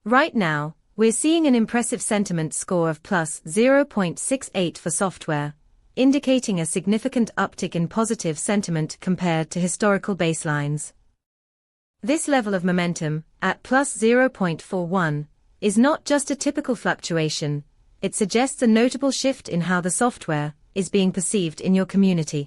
Right now, we're seeing an impressive sentiment score of plus 0.68 for software, indicating a significant uptick in positive sentiment compared to historical baselines. This level of momentum, at plus 0.41, is not just a typical fluctuation, it suggests a notable shift in how the software is being perceived in your community.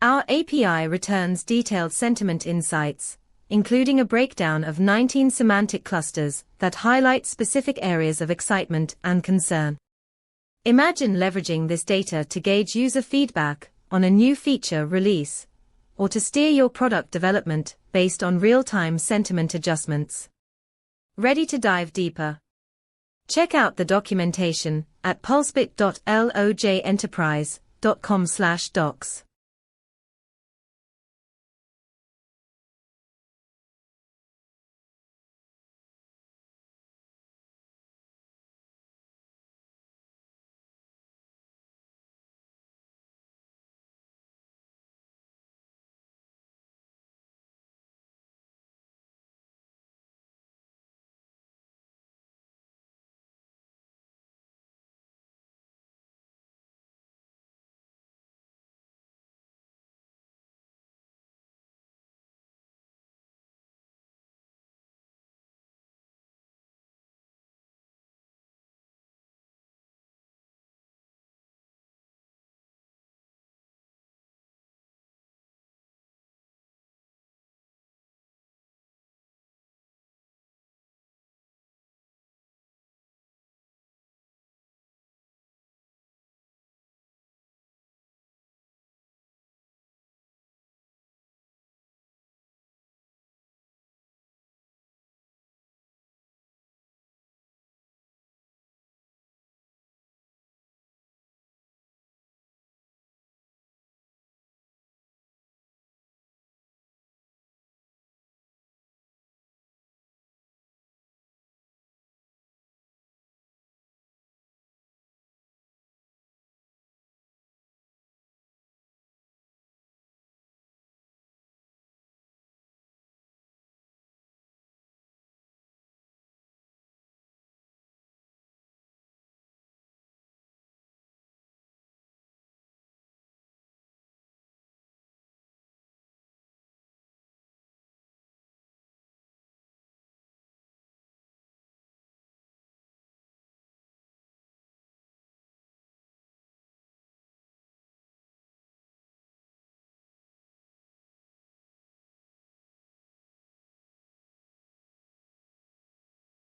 Our API returns detailed sentiment insights, including a breakdown of 19 semantic clusters that highlight specific areas of excitement and concern. Imagine leveraging this data to gauge user feedback on a new feature release, or to steer your product development based on real-time sentiment adjustments. Ready to dive deeper? Check out the documentation at pulsebit.lojenterprise.com/docs.